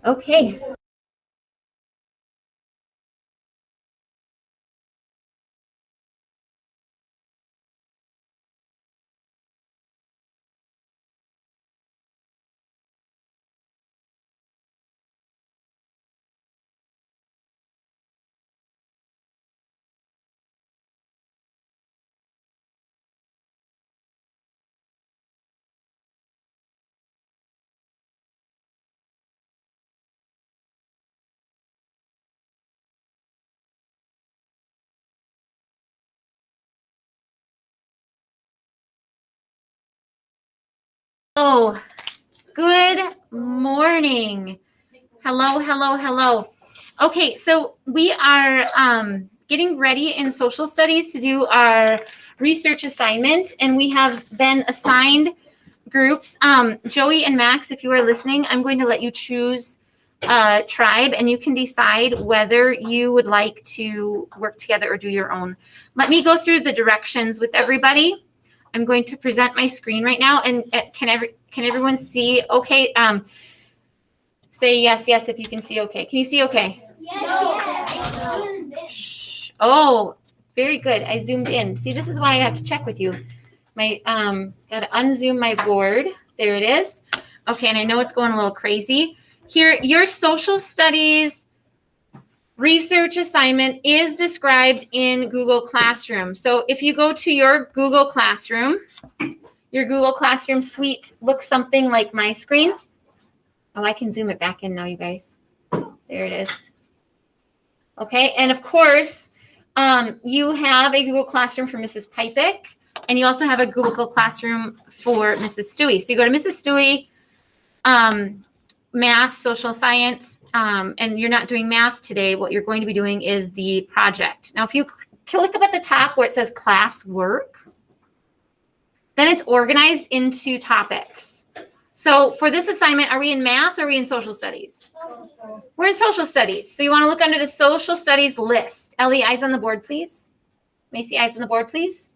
Okay. Oh, good morning. Hello, hello, hello. Okay, so we are getting ready in social studies to do our research assignment, and we have been assigned groups. Joey and Max, if you are listening, I'm going to let you choose a tribe, and you can decide whether you would like to work together or do your own. Let me go through the directions with everybody. I'm going to present my screen right now, and can everyone see okay? Say yes, yes, if you can see okay. Can you see okay? Yes. Oh, very good. I zoomed in. See, this is why I have to check with you. My got to unzoom my board. There it is. Okay, and I know it's going a little crazy. Here, your social studies research assignment is described in Google Classroom. So if you go to your Google Classroom suite looks something like my screen. Oh, I can zoom it back in now, you guys. There it is. Okay, and of course, you have a Google Classroom for Mrs. Pipek, and you also have a Google Classroom for Mrs. Stewie. So you go to Mrs. Stewie, math, social science, and you're not doing math today. What you're going to be doing is the project. Now, if you click up at the top where it says class work, then it's organized into topics. So for this assignment, are we in math or are we in social studies? We're in social studies. So you want to look under the social studies list. Ellie, eyes on the board, please. Macy, eyes on the board, please.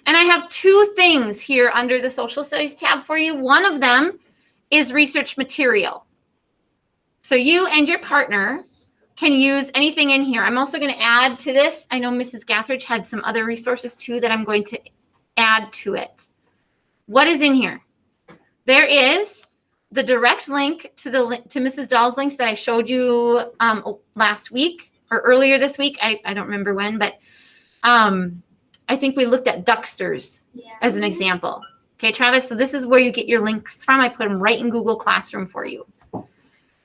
And I have two things here under the social studies tab for you. One of them is research material. So you and your partner can use anything in here. I'm also going to add to this. I know Mrs. Gathridge had some other resources too that I'm going to add to it. What is in here? There is the direct link to Mrs. Dahl's links that I showed you last week or earlier this week. I don't remember when, but I think we looked at Ducksters as an example. Okay, Travis, so this is where you get your links from. I put them right in Google Classroom for you.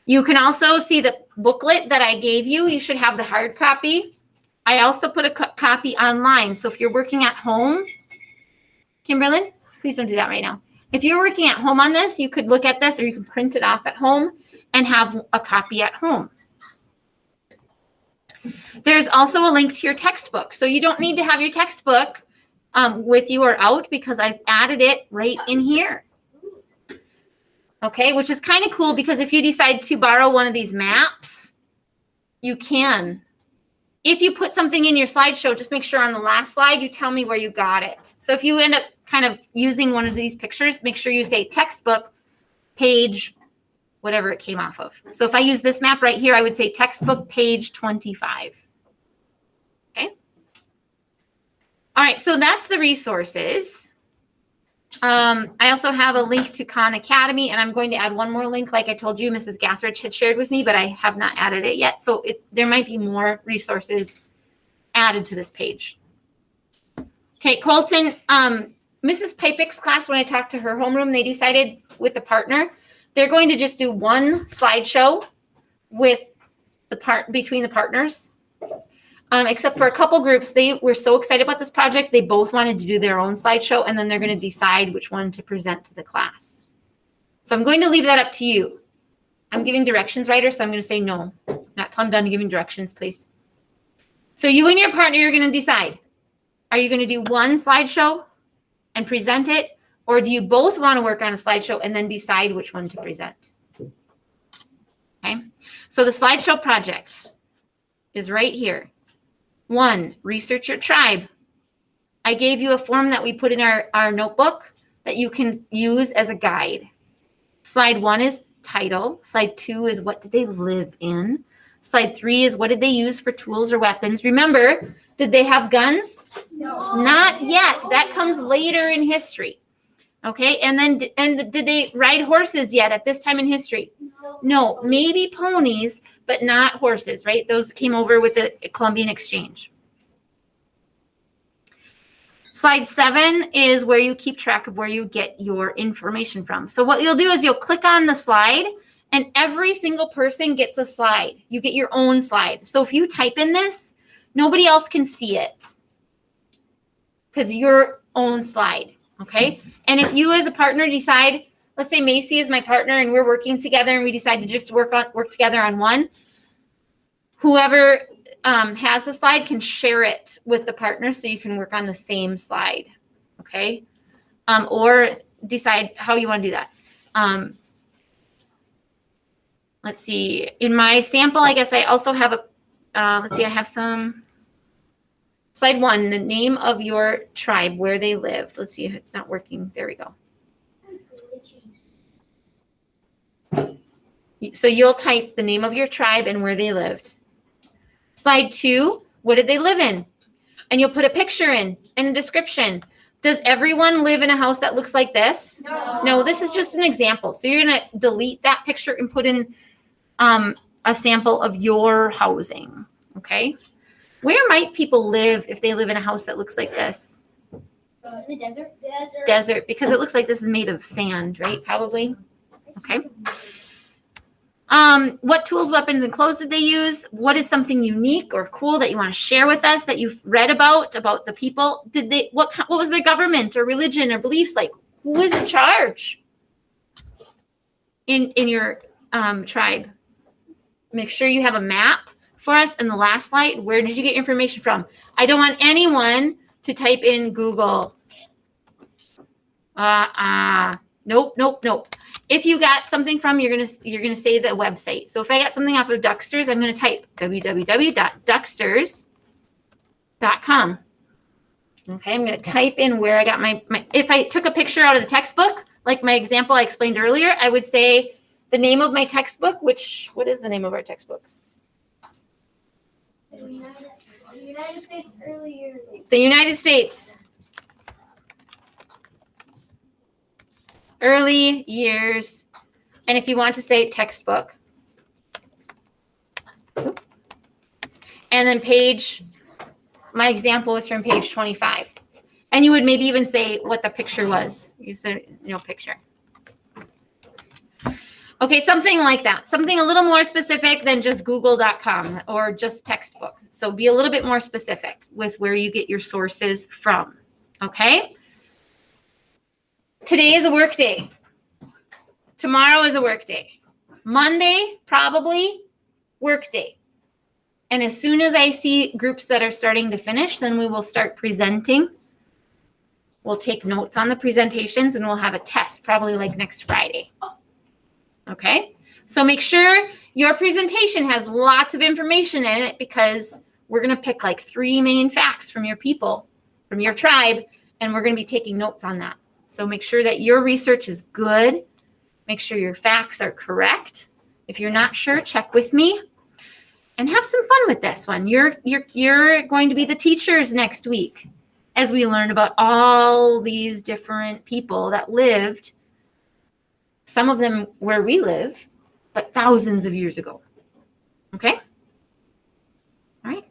You can also see the booklet that I gave you. You should have the hard copy. I also put a copy online. So if you're working at home, Kimberlyn, please don't do that right now. If you're working at home on this, you could look at this or you can print it off at home and have a copy at home. There's also a link to your textbook. So you don't need to have your textbook with you or out because I've added it right in here. Okay, which is kind of cool because if you decide to borrow one of these maps, you can. If you put something in your slideshow, just make sure on the last slide you tell me where you got it. So if you end up kind of using one of these pictures, make sure you say textbook, page, whatever it came off of. So if I use this map right here, I would say textbook, page 25. Okay. All right, so that's the resources. I also have a link to Khan Academy, and I'm going to add one more link. Like I told you, Mrs. Gathridge had shared with me, but I have not added it yet. So there might be more resources added to this page. Okay, Colton, Mrs. Pipek's class, when I talked to her homeroom, they decided with the partner, they're going to just do one slideshow with between the partners. Except for a couple groups, they were so excited about this project, they both wanted to do their own slideshow, and then they're going to decide which one to present to the class. So I'm going to leave that up to you. I'm giving directions, writer, so I'm going to say no. Not till I'm done giving directions, please. So you and your partner, you're going to decide. Are you going to do one slideshow and present it, or do you both want to work on a slideshow and then decide which one to present? Okay, so the slideshow project is right here. 1, research your tribe. I gave you a form that we put in our notebook that you can use as a guide. Slide 1 is title. Slide 2 is what did they live in. Slide 3 is what did they use for tools or weapons. Remember, did they have guns? No. Not yet. That comes later in history. Okay, and then did they ride horses yet at this time in history? No, maybe ponies, but not horses, right? Those came over with the Columbian Exchange. Slide 7 is where you keep track of where you get your information from. So what you'll do is you'll click on the slide, and every single person gets a slide. You get your own slide. So if you type in this, nobody else can see it because your own slide. Okay. And if you as a partner decide, let's say Macy is my partner and we're working together and we decide to just work together on one, whoever has the slide can share it with the partner so you can work on the same slide. Okay. Or decide how you want to do that. Let's see. In my sample, I guess I also have let's see, I have some. Slide 1, the name of your tribe, where they lived. Let's see if it's not working. There we go. So you'll type the name of your tribe and where they lived. Slide 2, what did they live in? And you'll put a picture in and a description. Does everyone live in a house that looks like this? No. No, this is just an example. So you're going to delete that picture and put in a sample of your housing. Okay. Where might people live if they live in a house that looks like this? In the desert. Desert, because it looks like this is made of sand, right? Probably. Okay. What tools, weapons, and clothes did they use? What is something unique or cool that you want to share with us that you've read about the people? Did they what was their government or religion or beliefs like? Who was in charge in your tribe? Make sure you have a map for us. And the last slide, where did you get information from? I don't want anyone to type in Google. Nope. If you got something from, you're gonna say the website. So if I got something off of Ducksters, I'm gonna type www.ducksters.com. Okay, I'm gonna type in where I got my. If I took a picture out of the textbook, like my example I explained earlier, I would say the name of my textbook. What is the name of our textbook? The United States early years. The United States early years. And if you want to say textbook. And then my example was from page 25. And you would maybe even say what the picture was. You said, picture. Okay, something like that. Something a little more specific than just google.com or just textbook. So be a little bit more specific with where you get your sources from. Okay? Today is a work day. Tomorrow is a work day. Monday, probably work day. And as soon as I see groups that are starting to finish, then we will start presenting. We'll take notes on the presentations and we'll have a test probably like next Friday. Okay, so make sure your presentation has lots of information in it because we're going to pick like 3 main facts from your people, from your tribe, and we're going to be taking notes on that. So make sure that your research is good. Make sure your facts are correct. If you're not sure, check with me and have some fun with this one. You're going to be the teachers next week as we learn about all these different people that lived. Some of them where we live, but thousands of years ago. Okay? All right.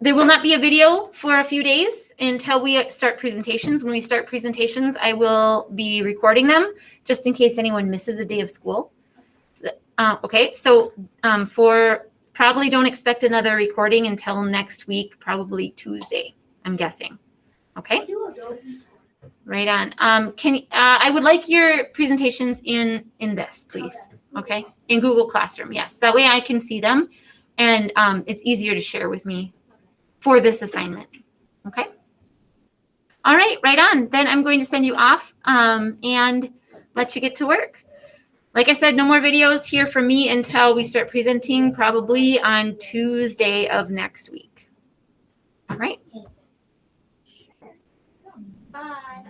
There will not be a video for a few days until we start presentations. When we start presentations, I will be recording them just in case anyone misses a day of school. Okay, so probably don't expect another recording until next week, probably Tuesday, I'm guessing. Okay? Right on. I would like your presentations in this, please. Okay, in Google Classroom. Yes, that way I can see them, and it's easier to share with me for this assignment. Okay. All right, right on. Then I'm going to send you off and let you get to work. Like I said, no more videos here from me until we start presenting, probably on Tuesday of next week. All right. Bye.